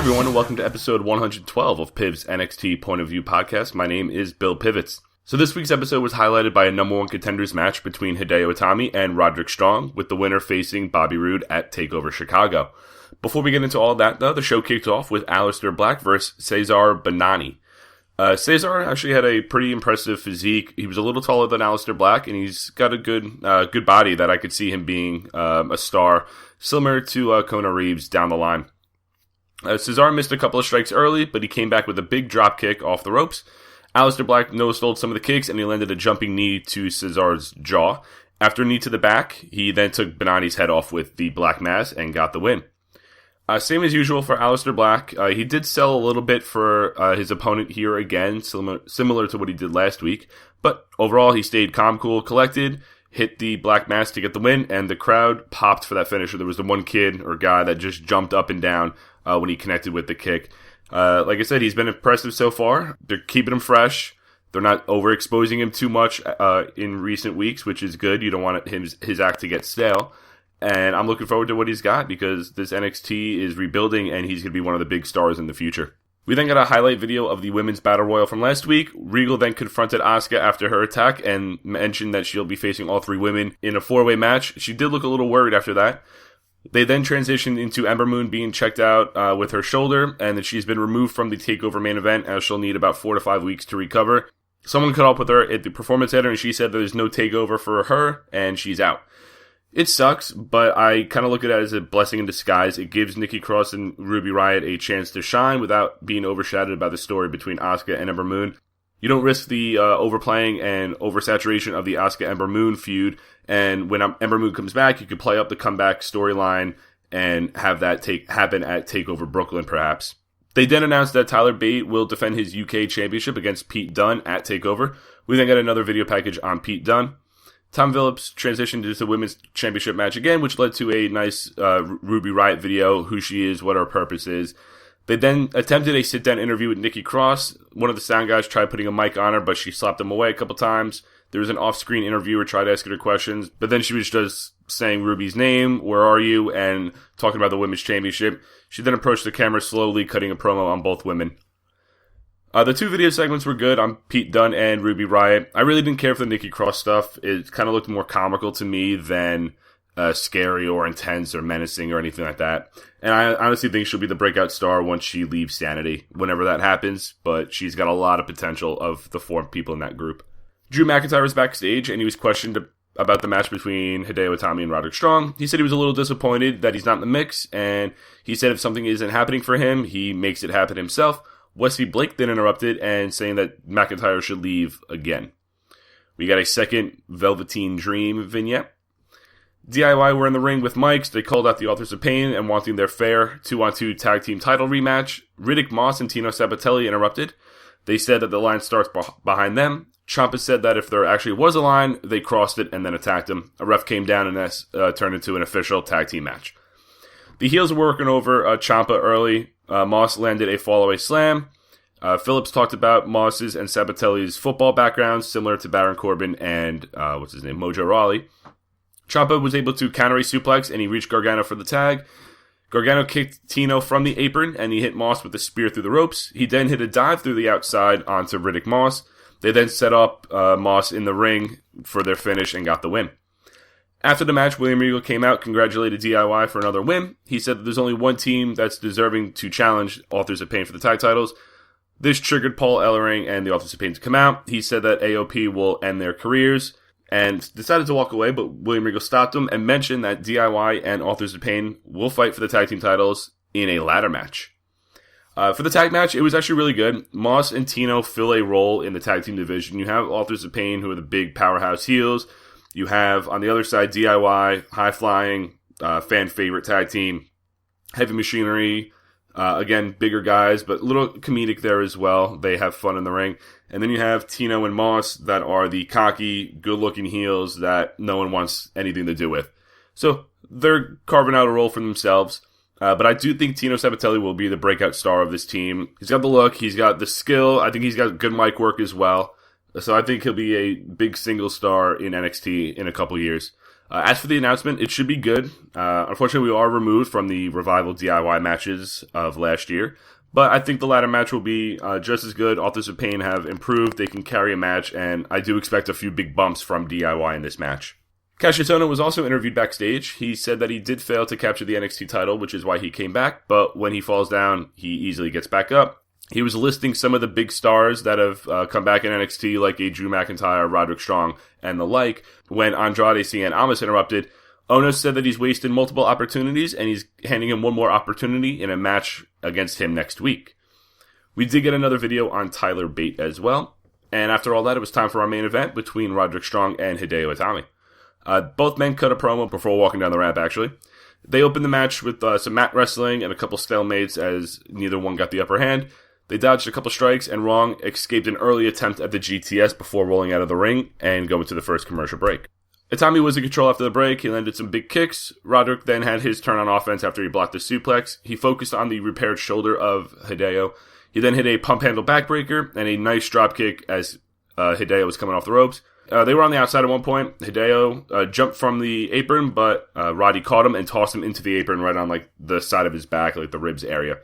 everyone, and welcome to episode 112 of Piv's NXT Point of View podcast. My name is Bill Pivots. So this week's episode was highlighted by a number one contenders match between Hideo Itami and Roderick Strong, with the winner facing Bobby Roode at TakeOver Chicago. Before we get into all that, though, the show kicked off with Aelister Black versus Cesar Bononi. Cesar actually had a pretty impressive physique. He was a little taller than Aelister Black, and he's got a good body that I could see him being a star, similar to Kona Reeves down the line. Cesar missed a couple of strikes early, but he came back with a big drop kick off the ropes. Aelister Black no-sold some of the kicks, and he landed a jumping knee to Cesar's jaw. After a knee to the back, he then took Bononi's head off with the Black Mass and got the win. Same as usual for Aelister Black. He did sell a little bit for his opponent here again, similar to what he did last week. But overall, he stayed calm, cool, collected, hit the Black Mass to get the win, and the crowd popped for that finisher. There was the one kid or guy that just jumped up and down when he connected with the kick. Like I said, he's been impressive so far. They're keeping him fresh. They're not overexposing him too much in recent weeks, which is good. You don't want his act to get stale. And I'm looking forward to what he's got, because this NXT is rebuilding and he's going to be one of the big stars in the future. We then got a highlight video of the Women's Battle Royal from last week. Regal then confronted Asuka after her attack and mentioned that she'll be facing all three women in a four-way match. She did look a little worried after that. They then transitioned into Ember Moon being checked out with her shoulder, and that she's been removed from the TakeOver main event, as she'll need about 4 to 5 weeks to recover. Someone caught up with her at the Performance Center, and she said that there's no TakeOver for her, and she's out. It sucks, but I kind of look at it as a blessing in disguise. It gives Nikki Cross and Ruby Riott a chance to shine without being overshadowed by the story between Asuka and Ember Moon. You don't risk the overplaying and oversaturation of the Asuka-Ember Moon feud, and when Ember Moon comes back, you could play up the comeback storyline and have that happen at TakeOver Brooklyn, perhaps. They then announced that Tyler Bate will defend his UK Championship against Pete Dunne at TakeOver. We then got another video package on Pete Dunne. Tom Phillips transitioned into the Women's Championship match again, which led to a nice Ruby Riott video, who she is, what her purpose is. They then attempted a sit-down interview with Nikki Cross. One of the sound guys tried putting a mic on her, but she slapped him away a couple times. There was an off-screen interviewer tried asking her questions, but then she was just saying Ruby's name, where are you, and talking about the Women's Championship. She then approached the camera slowly, cutting a promo on both women. The two video segments were good on Pete Dunne and Ruby Riott. I really didn't care for the Nikki Cross stuff. It kind of looked more comical to me than scary or intense or menacing or anything like that. And I honestly think she'll be the breakout star once she leaves Sanity, whenever that happens. But she's got a lot of potential of the 4 people in that group. Drew McIntyre was backstage, and he was questioned about the match between Hideo Itami and Roderick Strong. He said he was a little disappointed that he's not in the mix, and he said if something isn't happening for him, he makes it happen himself. Wesley Blake then interrupted and saying that McIntyre should leave again. We got a second Velveteen Dream vignette. DIY were in the ring with mics. They called out the Authors of Pain and wanting their fair 2-on-2 tag team title rematch. Riddick Moss and Tino Sabbatelli interrupted. They said that the line starts behind them. Ciampa said that if there actually was a line, they crossed it and then attacked him. A ref came down and turned into an official tag team match. The heels were working over Ciampa early. Moss landed a fallaway slam. Phillips talked about Moss's and Sabbatelli's football backgrounds, similar to Baron Corbin and, Mojo Rawley. Ciampa was able to counter a suplex, and he reached Gargano for the tag. Gargano kicked Tino from the apron, and he hit Moss with a spear through the ropes. He then hit a dive through the outside onto Riddick Moss. They then set up Moss in the ring for their finish and got the win. After the match, William Regal came out, congratulated DIY for another win. He said that there's only one team that's deserving to challenge Authors of Pain for the tag titles. This triggered Paul Ellering and the Authors of Pain to come out. He said that AOP will end their careers and decided to walk away, but William Regal stopped him and mentioned that DIY and Authors of Pain will fight for the tag team titles in a ladder match. For the tag match, it was actually really good. Moss and Tino fill a role in the tag team division. You have Authors of Pain, who are the big powerhouse heels. You have, on the other side, DIY, high-flying, fan-favorite tag team. Heavy Machinery, again, bigger guys, but a little comedic there as well. They have fun in the ring. And then you have Tino and Moss that are the cocky, good-looking heels that no one wants anything to do with. So they're carving out a role for themselves. But I do think Tino Sabbatelli will be the breakout star of this team. He's got the look. He's got the skill. I think he's got good mic work as well. So I think he'll be a big single star in NXT in a couple years. As for the announcement, it should be good. Unfortunately, we are removed from the Revival DIY matches of last year, but I think the ladder match will be just as good. Authors of Pain have improved. They can carry a match, and I do expect a few big bumps from DIY in this match. Kassius Ohno was also interviewed backstage. He said that he did fail to capture the NXT title, which is why he came back, but when he falls down, he easily gets back up. He was listing some of the big stars that have come back in NXT, like a Drew McIntyre, Roderick Strong, and the like. When Andrade Cien Almas interrupted, Ohno said that he's wasted multiple opportunities, and he's handing him one more opportunity in a match against him next week. We did get another video on Tyler Bate as well, and after all that, it was time for our main event between Roderick Strong and Hideo Itami. Both men cut a promo before walking down the ramp, actually. They opened the match with some mat wrestling and a couple stalemates as neither one got the upper hand. They dodged a couple strikes, and Wrong escaped an early attempt at the GTS before rolling out of the ring and going to the first commercial break. Itami was in control after the break. He landed some big kicks. Roderick then had his turn on offense after he blocked the suplex. He focused on the repaired shoulder of Hideo. He then hit a pump handle backbreaker and a nice drop kick as Hideo was coming off the ropes. They were on the outside at one point. Hideo jumped from the apron, but Roddy caught him and tossed him into the apron right on the side of his back, the ribs area.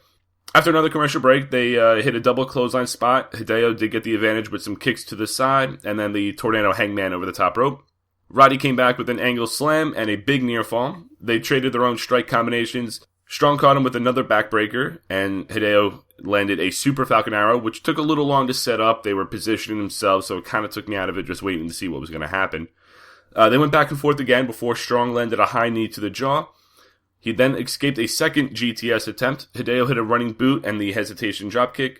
After another commercial break, they hit a double clothesline spot. Hideo did get the advantage with some kicks to the side, and then the Tornado Hangman over the top rope. Roddy came back with an angle slam and a big near fall. They traded their own strike combinations. Strong caught him with another backbreaker, and Hideo landed a Super Falcon Arrow, which took a little long to set up. They were positioning themselves, so it kind of took me out of it, just waiting to see what was going to happen. They went back and forth again before Strong landed a high knee to the jaw. He then escaped a second GTS attempt. Hideo hit a running boot and the hesitation dropkick.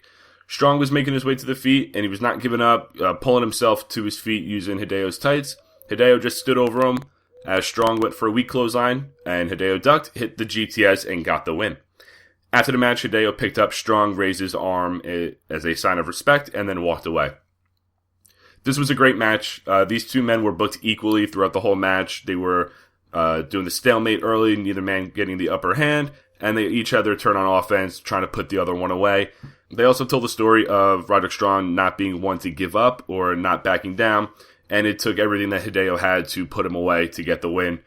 Strong was making his way to the feet, and he was not giving up, pulling himself to his feet using Hideo's tights. Hideo just stood over him as Strong went for a weak clothesline, and Hideo ducked, hit the GTS, and got the win. After the match, Hideo picked up Strong, raised his arm as a sign of respect, and then walked away. This was a great match. These two men were booked equally throughout the whole match. They were doing the stalemate early, neither man getting the upper hand, and they each had their turn on offense, trying to put the other one away. They also told the story of Roderick Strong not being one to give up or not backing down, and it took everything that Hideo had to put him away to get the win.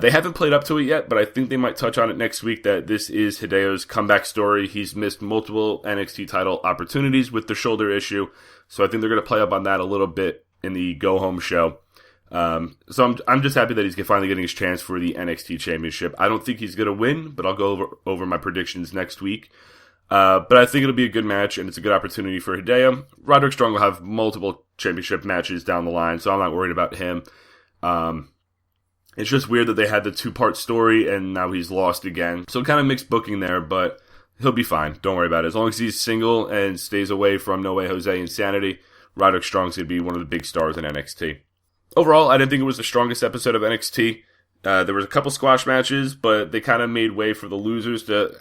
They haven't played up to it yet, but I think they might touch on it next week, that this is Hideo's comeback story. He's missed multiple NXT title opportunities with the shoulder issue, so I think they're going to play up on that a little bit in the go-home show. So I'm just happy that he's finally getting his chance for the NXT Championship. I don't think he's going to win, but I'll go over my predictions next week. But I think it'll be a good match, and it's a good opportunity for Hideo. Roderick Strong will have multiple championship matches down the line, so I'm not worried about him. It's just weird that they had the two-part story, and now he's lost again. So kind of mixed booking there, but he'll be fine. Don't worry about it. As long as he's single and stays away from No Way Jose Insanity, Roderick Strong's going to be one of the big stars in NXT. Overall, I didn't think it was the strongest episode of NXT. There was a couple squash matches, but they kind of made way for the losers to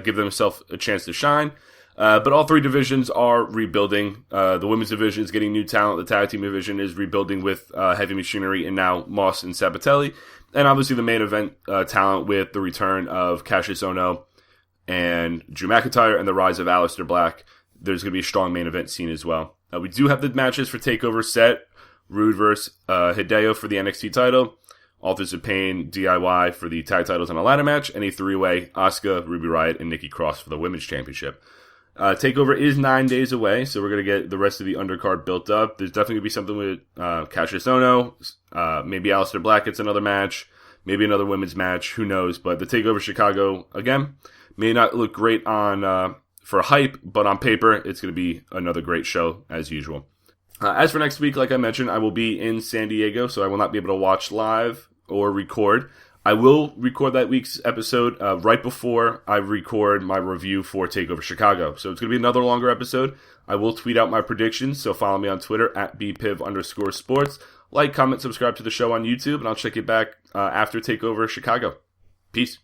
give themselves a chance to shine. But all three divisions are rebuilding. The women's division is getting new talent. The tag team division is rebuilding with Heavy Machinery and now Moss and Sabatelli. And obviously the main event talent with the return of Kassius Ohno and Drew McIntyre and the rise of Aelister Black. There's going to be a strong main event scene as well. We do have the matches for TakeOver set. Roode versus Hideo for the NXT title. Authors of Pain, DIY for the tag titles in a ladder match. And a three-way, Asuka, Ruby Riott, and Nikki Cross for the women's championship. TakeOver is 9 days away, so we're going to get the rest of the undercard built up. There's definitely going to be something with Kassius Ohno. Maybe Aelister Black gets another match. Maybe another women's match. Who knows? But the TakeOver Chicago, again, may not look great on for hype, but on paper, it's going to be another great show as usual. As for next week, like I mentioned, I will be in San Diego, so I will not be able to watch live or record. I will record that week's episode right before I record my review for TakeOver Chicago. So it's going to be another longer episode. I will tweet out my predictions, so follow me on Twitter at @bpiv_sports. Like, comment, subscribe to the show on YouTube, and I'll check you back after TakeOver Chicago. Peace.